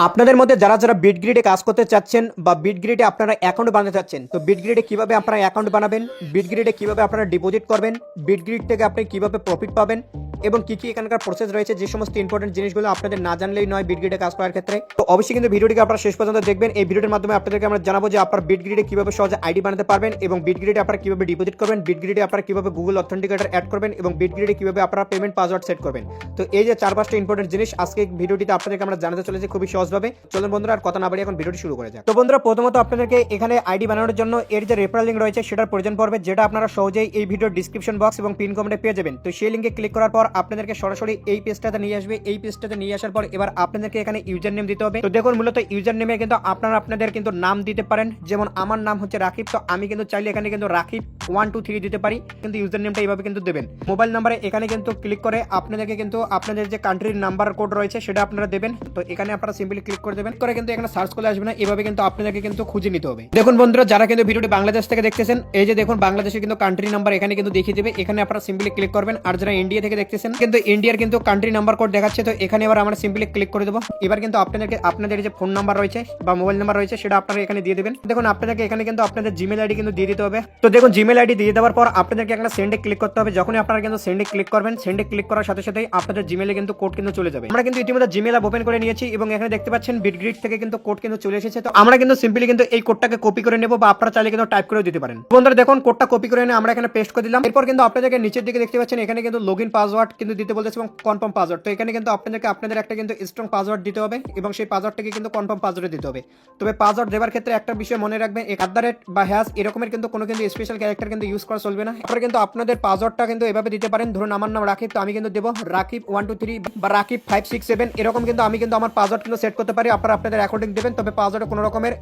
আপনাদের মধ্যে যারা যারা বিটগ্রিডে কাজ করতে চাচ্ছেন বা বিটগ্রিডে আপনারা অ্যাকাউন্ট বানাতে চাচ্ছেন, তো বিটগ্রিডে কিভাবে আপনারা অ্যাকাউন্ট বানাবেন, বিটগ্রিডে কিভাবে আপনারা ডিপোজিট করবেন, বিটগ্রিড থেকে আপনি কিভাবে প্রফিট পাবেন এবং কি কি এখানকার প্রসেস রয়েছে, যে সমস্ত ইম্পর্টেন্ট জিনিসগুলো আপনাদের না জানলেই নয় বিটগ্রিডে কাজ করার ক্ষেত্রে। তো অবশ্যই কিন্তু ভিডিওটিকে আপনারা শেষ পর্যন্ত দেখবেন। এই ভিডিওর মাধ্যমে আপনাদেরকে আমরা জানাবো যে আপনারা বিটগ্রিডে কিভাবে সহজে আইডি বানাতে পারবেন এবং বিটগ্রিডে আপনারা কিভাবে ডিপোজিট করবেন, বিটগ্রিডে আপনারা কিভাবে গুগল অথেন্টিকেটর অ্যাড করবেন এবং বিটগ্রিডে কিভাবে আপনারা পেমেন্ট পাসওয়ার্ড সেট করবেন। তো এই যে 4-5টা ইম্পর্টেন্ট জিনিস আজকে ভিডিওটিতে আপনাদেরকে আমরা জানাতে চলেছি খুবই সহজভাবে। চলুন বন্ধুরা, আর কথা না বাড়িয়ে এখন ভিডিওটি শুরু করে যাক। তো বন্ধুরা, প্রথমত আপনাদেরকে এখানে আইডি বানানোর জন্য এর যে রেফারেল লিঙ্ক রয়েছে সেটার প্রয়োজন পড়বে, যেটা আপনারা সহজেই এই ভিডিওর ডিসক্রিপশন বক্স এবং পিন কমেন্টে পেয়ে যাবেন। তো সেই লিঙ্কে ক্লিক করার পর আপনাদেরকে সরাসরি এই পেজটাতে নিয়ে আসবে। এই পেজটাতে নিয়ে আসার পর এবার আপনাদেরকে এখানে ইউজার নেম দিতে হবে। তো দেখুন, মূলত ইউজার নেমে কিন্তু আপনারা আপনাদের কিন্তু নাম দিতে পারেন। যেমন আমার নাম হচ্ছে রাকিব, তো আমি কিন্তু চাইলে এখানে কিন্তু রাকিব 1 2 3 দিতে পারি, কিন্তু ইউজার নেমটা এইভাবে কিন্তু দেবেন। মোবাইল নাম্বারে এখানে কিন্তু ক্লিক করে আপনাদেরকে কিন্তু আপনাদের যে কান্ট্রির নাম্বার কোড রয়েছে সেটা আপনারা দেবেন। তো এখানে আপনারা সিম্পলি ক্লিক করে দেবেন, করে কিন্তু এখানে সার্চ করলে আসবে না, এভাবে কিন্তু আপনাদেরকে কিন্তু খুঁজে নিতে হবে। দেখুন বন্ধুরা, যারা কিন্তু ভিডিওটি বাংলাদেশ থেকে দেখতেছেন, এই যে দেখুন বাংলাদেশের কিন্তু কান্ট্রি নাম্বার এখানে কিন্তু দেখিয়ে দেবে, এখানে আপনারা সিম্পলি ক্লিক করবেন। আর যারা ইন্ডিয়া থেকে দেখতেছেন, কিন্তু ইন্ডিয়ার কিন্তু কান্ট্রি নাম্বার কোড দেখাচ্ছে, তো এখানে এবার আমরা সিম্পলি ক্লিক করে দেবো। এবার কিন্তু আপনাদেরকে আপনাদের যে ফোন নাম্বার রয়েছে বা মোবাইল নাম্বার রয়েছে সেটা আপনারা এখানে দিয়ে দেবেন। দেখুন আপনাদেরকে এখানে কিন্তু আপনাদের জিমেল আইডি কিন্তু দিয়ে দিতে হবে। তো দেখুন, জিমেল আইডি দিয়ে দেওয়ার পর আপনাদেরকে একটা সেন্ডে ক্লিক করতে হবে। যখনই আপনারা কিন্তু সেন্ডে ক্লিক করবেন, সেন্ডে ক্লিক করার সাথে সাথে আপনাদের জিমেলে কিন্তু কোড কিন্তু চলে যাবে। আমরা কিন্তু ইতিমধ্যে জিমেল অ্যাপ ওপেন করে নিয়েছি এবং এখানে দেখতে পাচ্ছেন বিটগ্রিড থেকে কিন্তু কোড কিন্তু চলে এসেছে। তো আমরা কিন্তু সিম্পলি কিন্তু এই কোডটাকে কপি করে নেব, বা আপনারা চাইলে কিন্তু টাইপ করে দিতে পারেন। বন্ধুরা দেখুন, কোডটা কপি করে এনে আমরা এখানে পেস্ট করে দিলাম। এরপর কিন্তু আপনাদেরকে নিচের দিকে দেখতে পাচ্ছেন এখানে কিন্তু লগইন পাসওয়ার্ড কিন্তু দিতে বলতেছে এবং কনফার্ম পাসওয়ার্ড। তো এখানে কিন্তু আপনাদেরকে আপনাদের একটা কিন্তু স্ট্রং পাসওয়ার্ড দিতে হবে এবং সেই পাসওয়ার্ডটাকে কিন্তু কনফার্ম পাসওয়ার্ড দিতে হবে। তবে পাসওয়ার্ড দেওয়ার ক্ষেত্রে একটা বিষয় মনে রাখবেন, বা হ্যাশ এরকমের কিন্তু কোনো কিন্তু স্পেশাল ক্যারেক্টার কিন্তু ইউজ করা চলবে না। আপনারা কিন্তু আপনাদের পাসওয়ার্ডটা কিন্তু এভাবে দিতে পারেন। ধরুন আমার নাম রাকিব, তো আমি কিন্তু দেবো রাকিব 1 2 3 বা রাকিব 5 6 7 এরকম কিন্তু আমি কিন্তু আমার পাসওয়ার্ড কিন্তু সেট করতে পারি। আপনারা আপনাদের অ্যাকাউন্টিং দেবেন, তবে পাসওয়ার্ডে কোনো রকমের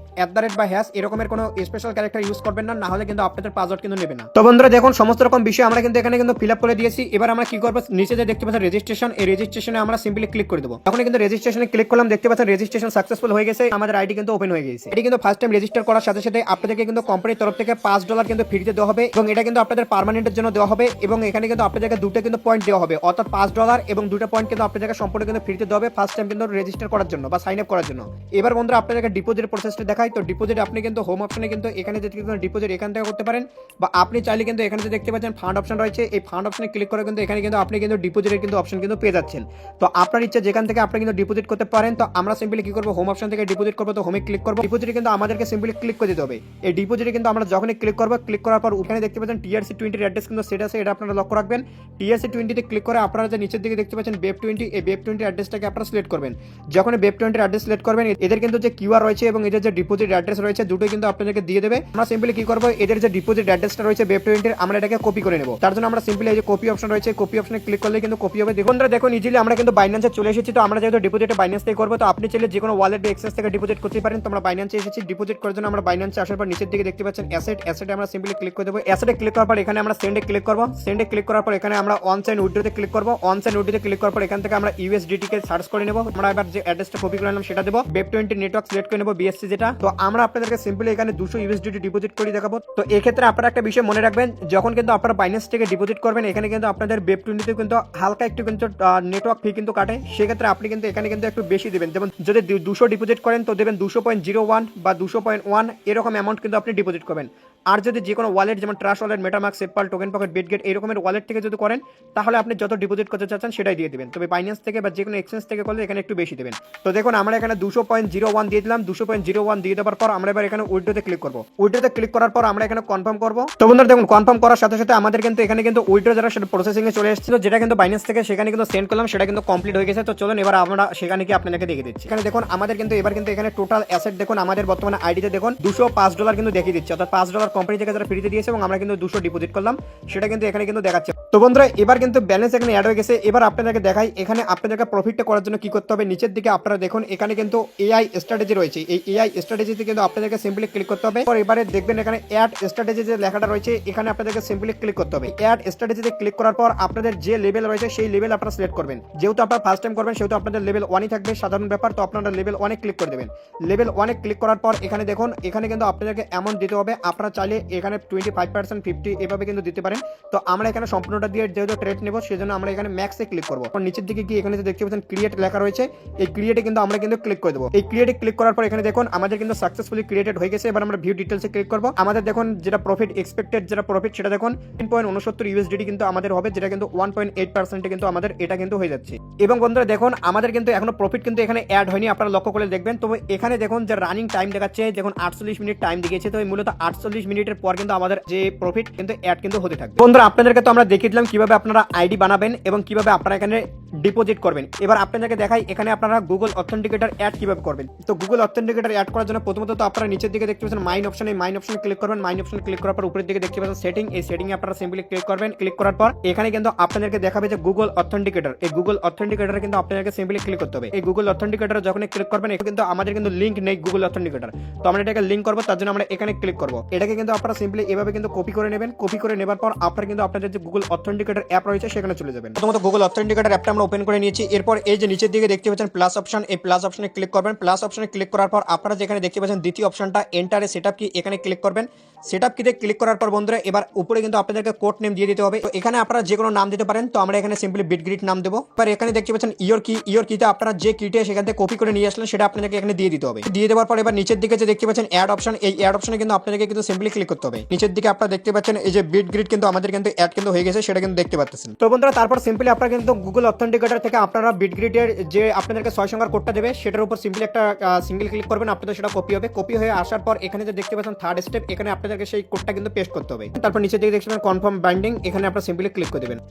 বা হ্যাশ এরকমের কোনো স্পেশাল ক্যারেক্টার ইউজ করবেন না, না হলে কিন্তু আপনাদের পাসওয়ার্ড কিন্তু নেবে না। তো বন্ধুরা দেখুন, সমস্ত রকম বিষয় আমরা কিন্তু এখানে কিন্তু ফিল আপ করে দিয়েছি। এবার আমরা কি করবো, নিচে যে দেখতে পাচ্ছেন রেজিস্ট্রেশন, এই রেজিস্ট্রেশনে আমরা সিম্পলি ক্লিক করে দেবো। তখন কিন্তু রেজিস্ট্রেশনে ক্লিক করলাম, দেখতে পাচ্ছেন রেজিস্ট্রেশন সাকসেসফুল হয়ে গেছে, আমাদের আইডি কিন্তু ওপেন হয়ে গেছে। এটি কিন্তু ফার্স্ট টাইম রেজিস্টার করার সাথে সাথে আপনাদেরকে কিন্তু কোম্পানির তরফ থেকে $5 কিন্তু ফ্রিতে দেওয়া হবে এবং এটা কিন্তু আপনাদের পার্মানেন্টের জন্য দেওয়া হবে এবং এখানে কিন্তু আপনাদেরকে দুটো কিন্তু পয়েন্ট দেওয়া হবে, অর্থাৎ $5 এবং 2টা পয়েন্ট কিন্তু আপনাদেরকে সম্পূর্ণ কিন্তু ফ্রিতে দেওয়া হবে ফার্স্ট টাইম কিন্তু রেজিস্টার করার জন্য বা সাইন আপ করার জন্য। এবার বন্ধুরা আপনাদেরকে ডিপোজিট প্রসেসটা দেখাই। তো ডিপোজিট আপনি কিন্তু হোম অপশনে কিন্তু এখানে যে ডিপোজিট এখান থেকে করতে পারেন, বা আপনি চাইলে কিন্তু এখানে যে দেখতে পাচ্ছেন ফান্ড অপশন রয়েছে, এই ফান্ড অপশনে ক্লিক করে কিন্তু এখানে কিন্তু আপনি কিন্তু ডিপোজিটের কিন্তু অপশন কিন্তু পেয়ে যাচ্ছেন। তো আপনার ইচ্ছা যেখান থেকে আপনি কিন্তু ডিপোজিট করতে পারেন। তো আমরা সিম্পলি কি করবো, হোম অপশন থেকে ডিপোজিট করবো, তো হোমে ক্লিক করবো। ডিপোজিটে কিন্তু আমাদেরকে সিম্পলি ক্লিক করে দিতে হবে। এই ডিপোজিটে কিন্তু আমরা যখনই ক্লিক করবো, ক্লিক করার পর ওখানে দেখতে পাচ্ছেন TRC20 অ্যাড্রেস কিন্তু সেট আছে, এটা আপনারা লক্ষ্য রাখবেন। TRC20 তে ক্লিক করে আপনারা যে নিচের দিকে দেখতে পাচ্ছেন BEP20, এই BEP20 অ্যাড্রেসটাকে আপনারা সিলেক্ট করবেন। যখন BEP20 অ্যাড্রেস সিলেক্ট করবেন, এদের কিন্তু যে কিউআর রয়েছে এবং এদের যে ডিপোজিট অ্যাড্রেস রয়েছে দুটোই কিন্তু আপনাদেরকে দিয়ে দেবে। আমরা সিম্পলি কি করবো, এদের যে ডিপোজিট অ্যাড্রেসটা রয়েছে BEP20 আমরা এটাকে কপি করে নেব। তার জন্য আমরা সিম্পলি এই যে কপি অপশন রয়েছে, কপি অপশনে ক্লিক করলে কিন্তু কপি হবে। দেখুন দেখুন ইজিলি আমরা কিন্তু বাইন্যান্সে চলে এসেছি। তো আমরা যেহেতু ডিপোজিটে বাইন্যান্স থেকে করবো, তো আপনি চাইলে যে কোনো ওয়ালেট বা এক্সচেঞ্জ থেকে ডিপোজিট করতে পারেন। তো আমরা বাইন্যান্সে এসেছি, ডিপোজিট করার জন্য আমরা বাইন্যান্সে আসার পর নিচের দিকে দেখতে পাচ্ছেন অ্যাসেটে আমরা সিম্পলি ক্লিক করে দেবো। অ্যাসেটে ক্লিক করার পর এখানে আমরা সেন্ডে ক্লিক করবো। সেন্ডে ক্লিক করার পর এখানে আমরা অন সাইন উইথড্রোতে ক্লিক করবো। অন সাইন উইথড্রোতে ক্লিক করার পর এখান থেকে আমরা USDT কে সার্চ করে নেব। আমরা এবার যে অ্যাড্রেসটা কপি করে নিলাম সেটা দেবো। BEP20 নেটওয়ার্ক সিলেক্ট করে নেব, BSC যেটা। তো আমরা আপনাদেরকে সিম্পলি এখানে 200 USDT ডিপোজিট করে দেখাবো। তো এই ক্ষেত্রে আপনারা একটা বিষয় মনে রাখবেন, যখন কিন্তু আপনারা বাইন্যান্স থেকে ডিপোজিট করবেন, এখানে কিন্তু আপনাদের BEP20 তে কিন্তু হালকা একটু কিন্তু নেটওয়ার্ক ফি কিন্তু কাটে। সেক্ষেত্রে আপনি কিন্তু এখানে কিন্তু একটু বেশি দেবেন। যেমন যদি 200 ডিপোজিট করেন তো দেবেন 200.01 বা 200.1 এরকম অ্যামাউন্ট কিন্তু আপনি ডিপোজিট করবেন। আর যদি যে কোনো ওয়ালেট যেমন trust wallet, MetaMask, SafePal, token pocket, Bitget এরকমের ওয়ালেট থেকে যদি করেন, তাহলে আপনি যত ডিপোজিট করতে চাচ্ছেন সেটাই দিয়ে দিবেন। তবে বাইন্যান্স থেকে বা যে কোনো এক্সচেঞ্জ থেকে করলে এখানে একটু বেশি দেবেন। তো দেখুন আমরা এখানে 200.01 দিয়ে দিলাম। 200.01 দিয়ে দেওয়ার পর আমরা এবার এখানে উইথড্রোতে ক্লিক করবো। উইথড্রোতে ক্লিক করার পর আমরা এখানে কনফার্ম করবো। তো বন্ধুরা দেখুন, কনফার্ম করার সাথে সাথে আমাদের কিন্তু এখানে কিন্তু উইথড্রো যারা সেটা প্রসেসিং এ চলে এসেছিল, যেটা কিন্তু বাইন্যান্স থেকে সেখানে কিন্তু সেন্ড করলাম, সেটা কিন্তু কমপ্লিট হয়ে গেছে। তো চলুন এবার আমরা সেখানে কি আপনাদেরকে দেখিয়ে দিচ্ছি। এখানে দেখুন আমাদের কিন্তু এবার কিন্তু এখানে টোটাল অ্যাসেট দেখুন, আমাদের বর্তমানে আইডিতে দেখুন $205 কিন্তু দেখিয়ে দিচ্ছে, অর্থাৎ $5 কোম্পানি থেকে যারা ফ্রিতে দিয়েছে এবং আমরা কিন্তু 200 ডিপোজিট করলাম, সেটা কিন্তু এখানে কিন্তু দেখাচ্ছে। তো বন্ধুরা এবার কিন্তু ব্যালেন্স এখানে অ্যাড হয়ে গেছে। এবার আপনাদেরকে দেখাই এখানে আপনাদেরকে প্রফিটটা করার জন্য কি করতে হবে। নিচের দিকে আপনারা দেখুন এখানে কিন্তু AI স্ট্র্যাটেজি রয়েছে। এই AI স্ট্র্যাটেজিতে কিন্তু আপনাদেরকে সিম্পলি ক্লিক করতে হবে। এবারে দেখবেন এখানে অ্যাড স্ট্র্যাটেজি যে লেখাটা রয়েছে, এখানে আপনাদেরকে সিম্পলি ক্লিক করতে হবে। অ্যাড স্ট্র্যাটেজিতে ক্লিক করার পর আপনাদের যে লেভেল রয়েছে সেই লেভেল আপনারা সিলেক্ট করবেন। যেহেতু আপনারা ফার্স্ট টাইম করবেন সেহেতু আপনাদের লেভেল 1ই থাকবে, সাধারণ ব্যাপার। তো আপনারা লেভেল 1 এ ক্লিক করে দেবেন। লেভেল 1 এ ক্লিক করার পর এখানে দেখুন এখানে কিন্তু আপনাদেরকে অ্যামাউন্ট দিতে হবে। আপনারা চাইলে এখানে 25%, 50 এভাবে কিন্তু দিতে পারেন। তো আমরা এখানে সম্পূর্ণটা দিয়ে যেহেতু ট্রেড নেব, সেজন্য আমরা এখানে ম্যাক্সে ক্লিক করবো। নিচের দিকে গিয়ে এখানে দেখতে পাচ্ছেন ক্রিয়েট লেখা রয়েছে, এই ক্রিয়েটে কিন্তু আমরা কিন্তু ক্লিক করে দেবো। এই ক্রিয়েটে ক্লিক করার পর এখানে দেখুন আমাদের কিন্তু সাকসেসফুলি ক্রিয়েটেড হয়ে গেছে। এবার আমরা ভিউ ডিটেলসে ক্লিক করবো। আমাদের দেখুন যেটা প্রফিট এক্সপেক্টেড যেটা প্রফিট সেটা দেখুন 3.69 ইউএসডিটি কিন্তু আমাদের হবে, যেটা কিন্তু 1.8% কিন্তু আমাদের এটা কিন্তু হয়ে যাচ্ছে। এবং বন্ধুরা দেখুন আমাদের কিন্তু এখনো প্রফিট কিন্তু এখানে অ্যাড হয়নি, আপনারা লক্ষ্য করে দেখবেন। তো এখানে দেখুন যে রানিং টাইম দেখাচ্ছে, দেখুন 48 মিনিট টাইম দেখিয়েছে। তো মূলত 48 মিনিটের পর কিন্তু আমাদের যে প্রফিট কিন্তু অ্যাড কিন্তু হতে থাকবে। বন্ধুরা আপনাদেরকে তো আমরা দেখিয়ে দিলাম কিভাবে আপনারা আইডি বানাবেন এবং কিভাবে আপনারা এখানে ডিপোজিট করবেন। এবার আপনাদেরকে দেখাই এখানে আপনারা গুগল অথেন্টিকেটর অ্যাড কিভাবে করবেন। তো গুগল অথেন্টিকেটর অ্যাড করার জন্য প্রথমত তো আপনারা নিচের দিকে দেখতে পাচ্ছেন মাইন অপশন, এই মাইন অপশনে ক্লিক করবেন। মাইন অপশনে ক্লিক করার পর উপরের দিকে দেখতে পাচ্ছেন সেটিং, এই সেটিং এ আপনারা সিম্পলি ক্লিক করবেন। ক্লিক করার পর এখানে কিন্তু আপনাদেরকে দেখাবে যে গুগল অথেন্টিকেটর, এই গুগল অথেন্টিকেটরে কিন্তু আপনাদেরকে সিম্পলি ক্লিক করতে হবে। এই গুগল অথেন্টিকেটরে যখন ক্লিক করবেন এটা কিন্তু আমাদের কিন্তু লিংক নেই গুগল অথেন্টিকেটর, তো আমরা এটাকে লিংক করবো, তার জন্য আমরা এখানে ক্লিক করবো। এটাকে কিন্তু আপনারা সিম্পলি এভাবে কিন্তু কপি করে নেবেন। কপি করে নেবার পর আপনারা কিন্তু আপনাদের যে গুগল অথেন্টিকেটর অ্যাপ রয়েছে সেখানে চলে যাবেন। প্রথমত গুগল অথেন্টিকেটর অ্যাপটা আমরা ওপেন করে নিয়েছি। এরপর এই যে নিচের দিকে দেখতে পাচ্ছেন প্লাস অপশন, এই প্লাস অপশনে ক্লিক করবেন। প্লাস অপশনে ক্লিক করার পর আপনারা যেখানে দেখতে পাচ্ছেন দ্বিতীয় অপশনটা এন্টার এ সেটআপ কি, এখানে ক্লিক করবেন। সেটআপ কিতে ক্লিক করার পর বন্ধুরা এবার উপরে কিন্তু আপনাদেরকে কোড নেম দিয়ে দিতে হবে। তো এখানে আপনারা যে কোনো নাম দিতে পারেন, তো আমরা এখানে সিম্পলি বিটগ্রিড নাম দেবো। এবার এখানে দেখতে পাচ্ছেন ইয়োর কিতে আপনারা যে কিটে সেখান থেকে কপি করে নিয়ে আসলেন সেটা আপনাদেরকে এখানে দিয়ে দিতে হবে। দিয়ে দেওয়ার পর এবার নিচের দিকে যে দেখতে পাচ্ছেন অ্যাড অপশন, এই অ্যাড অপশনে কিন্তু আপনাদেরকে কিন্তু সিম্পলি ক্লিক করতে হবে। নিচের দিকে আপনারা দেখতে পাচ্ছেন এই যে বিটগ্রিড কিন্তু আমাদের কিন্তু অ্যাড কিন্তু হয়ে গেছে, সেটা কিন্তু দেখতে পাচ্ছেন। তো বন্ধুরা তারপর সিম্পলি আপনারা কিন্তু গুগল অথেন্টিকেটর থেকে আপনারা বিটগ্রিডের যে আপনাদেরকে 6 সংখ্যার কোডটা দেবে সেটার উপর সিম্পলি একটা সিঙ্গেল ক্লিক করবেন, আপনাদের সেটা কপি হবে। কপি হয়ে আসার পর এখানে যে দেখতে পাচ্ছেন থার্ড স্টেপ, এখানে আপনাদেরকে সেই কোডটা কিন্তু পেস্ট করতে হবে। তারপর নিচের দিকে দেখতে পাচ্ছেন কনফার্ম বাইন্ডিং, এখানে আপনারা সিম্পলি ক্লিক করে দেবেন।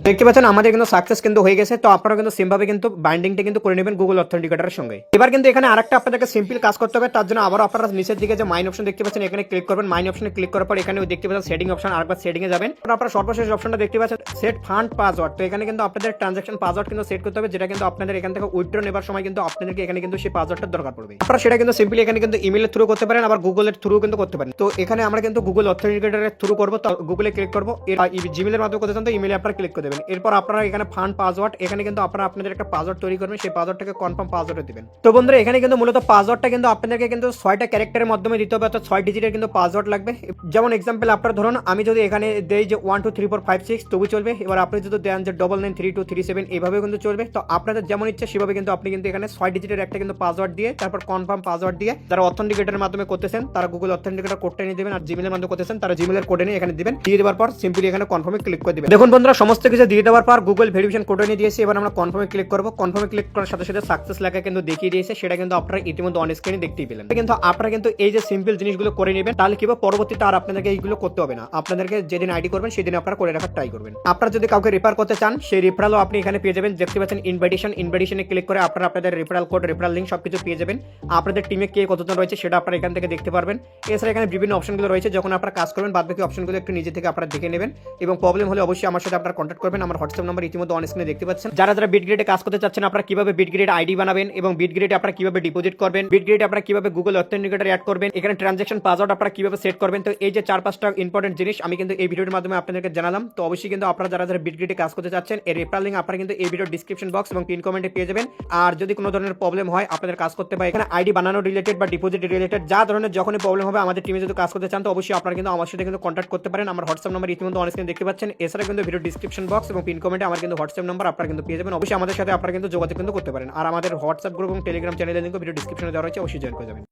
দেখতে পাচ্ছেন আমাদের কিন্তু সাকসেস কিন্তু হয়ে গেছে। তো আপনারা কিন্তু সিম্পলি কিন্তু বাইন্ডিংটা কিন্তু করে নেবেন গুগল অথেন্টিকেটরের সঙ্গে। এবার কিন্তু এখানে আরেকটা আপনাদেরকে সিম্পল কাজ করতে হবে, তার জন্য আবার আপনারা নিচের দিকে যে মাইন অপশন দেখতে পাচ্ছেন এখানে ক্লিক করবেন। মাইন অপশনে ক্লিক করার পর এখানে দেখতে পাচ্ছেন সেটিং অপশন, আরেকবার সেটিং এ যাবেন। আপনারা সর্বশেষ অপশনটা দেখতে পাচ্ছেন সেট ফান্ড পাসওয়ার্ড, তো এখানে কিন্তু আপনাদের ট্রানজাকশন পাসওয়ার্ড কিন্তু সেট করতে হবে, যেটা কিন্তু আপনাদের এখান থেকে উইথড্র নেবার সময় কিন্তু আপনাদেরকে এখানে কিন্তু সেই পাসওয়ার্ডটা দরকার পড়বে। আপনারা সেটা কিন্তু সিম্পলি এখানে কিন্তু ইমেইলের থ্রু করতে পারেন, আবার গুগলের থ্রু কিন্তু করতে পারেন। তো এখানে আমরা কিন্তু গুগল অথেন্টিকেটরের থ্রু করব, তো গুগলে ক্লিক করব। এর জিমেইলের মাধ্যমে করতে চান তো ইমেইলে আপনারা ক্লিক করে দেবেন। এরপর আপনারা এখানে ফান্ড পাসওয়ার্ড, এখানে কিন্তু আপনারা আপনাদের একটা পাসওয়ার্ড তৈরি করবেন, সেই পাসওয়ার্ডটাকে কনফার্ম পাসওয়ার্ডে দিবেন। তো বন্ধুরা এখানে কিন্তু মূলত পাসওয়ার্ডটা কিন্তু আপনাদেরকে কিন্তু 6টা ক্যারেক্টারের মাধ্যমে দিতে হবে, অর্থাৎ 6 ডিজিটের কিন্তু পাসওয়ার্ড লাগবে। যেমন एग्जांपल আপনারা ধরুন আমি যদি এখানে দেই যে 1 2 3 4 5 6 তবু চলবে। এবার আপনি যদি দেন যে 993237 এইভাবে কিন্তু চলবে। তো আপনাদের যেমন ইচ্ছা সেভাবে কিন্তু আপনি কিন্তু এখানে 6 ডিজিটের একটা কিন্তু পাসওয়ার্ড দিয়ে তারপর কনফার্ম পাসওয়ার্ড দিয়ে যারা অথেন্টিকেটরের মাধ্যমে করতেছেন তারা গুগল অথেন্টিকেটর কোডটা নিয়ে দিবেন, আর জিমেইলের মাধ্যমে করতেছেন তারা জিমেইলের কোড নিয়ে এখানে দিবেন। দিয়ে দেওয়ার পর সিম্পলি এখানে কনফার্মে ক্লিক করে দিবেন। দেখুন বন্ধুরা সমস্ত কিছু দিয়ে দেওয়ার পর গুগল ভেরিফিকেশন কোড নিয়ে দিয়েছে। এবার আমরা কনফার্মে ক্লিক করব। কনফার্মে ক্লিক করার সাথে সাথে সাকসেস লেখা কিন্তু দেখিয়ে দিয়েছে, সেটা কিন্তু আপনারা ইতিমধ্যে অন স্ক্রিনে দেখতেই পেলেন। কিন্তু আপনারা কিন্তু এই যে সিম্পল জিনিসগুলো করে নেবেন, তাহলে কি পরবর্তীতে আর আপনাদেরকে এইগুলো করতে হবে না। আপনাদেরকে যেদিন আইডি করবেন সেদিন আপনারা করে রাখার ট্রাই করবেন। আপনারা যদি কাউকে রেফার করতে চান সেই রেফারেলও আপনি এখানে পেয়ে যাবেন। দেখতে পাচ্ছেন ইনভাইটেশনে ক্লিক করে আপনারা আপনাদের রেফারেল কোড, রেফারেল লিংক সবকিছু পেয়ে যাবেন। আপনাদের টিমে কে কতজন রয়েছে সেটা আপনারা এখান থেকে দেখতে পারবেন। এছাড়া এখানে বিভিন্ন অপশনগুলো রয়েছে, যখন আপনারা কাজ করবেন বাদ বাকি অপশনগুলো একটু নিজে থেকে আপনারা দেখে নেবেন এবং প্রবলেম হলে অবশ্যই আমার সাথে আপনারা কন্ট্যাক্ট করবেন। আমার হোয়াটসঅ্যাপ নাম্বার ইতিমধ্যে অন স্ক্রিনে দেখতে পাচ্ছেন। যারা যারা বিটগ্রিডে কাজ করতে চাচ্ছেন আপনারা কিভাবে বিটগ্রিড আইডি বানাবেন এবং বিটগ্রিডে আপনারা কিভাবে ডিপোজিট করবেন, বিটগ্রিডে আপনারা কিভাবে গুগল অথেন্টিকেটর অ্যাড করবেন, এখানে ট্রানজাকশন পাসওয়ার্ড আপনারা কিভাবে সেট করবেন। তো এই যে 4-5টা ইম্পর্টেন্ট জিনিস আমি কিন্তু এই ভিডিওর মাধ্যমে আপনাদেরকে জানালাম। তো অবশ্যই কিন্তু আপনারা যারা যারা বিটগ্রিডে কাজ করতে চাচ্ছেন এর রেফারেল লিংক আপনারা কিন্তু এই ভিডিওর ডেসক্রিপশন বক্স এবং পিন কমেন্টে পেয়ে যাবেন। আর যদি কোনো ধরনের প্রবলেম হয় আপনাদের কাজ করতে বা এখানে আইডি বানানো রিলেটেড বা ডিপোজিট রিলেটেড যা ধরনের যখনই প্রবলেম হবে আমাদের টিমে যদি কাজ করতে চান তো অবশ্যই আপনারা কিন্তু আমার সাথে কিন্তু কন্ট্যাক্ট করতে পারেন। আমার হোয়াটসঅ্যাপ নাম্বার ইতিমধ্যে অন স্ক্রিনে দেখতে পাচ্ছেন। এছাড়া কিন্তু ভিডিও ডেসক্রিপশন বক্স এবং পিন কমেন্টে আমার কিন্তু হোয়াটসঅ্যাপ নাম্বার আপনারা কিন্তু পেয়ে যাবেন। অবশ্যই আমাদের সাথে আপনারা কিন্তু যোগাযোগ কিন্তু করতে পারেন। আর আমাদের হোয়াটসঅ্যাপ গ্রুপ এবং টেলিগ্রাম চ্যানেলের লিংক ভিডিও ডেসক্রিপশনে দেওয়া রয়েছে, অবশ্যই জয়েন করে যাবেন।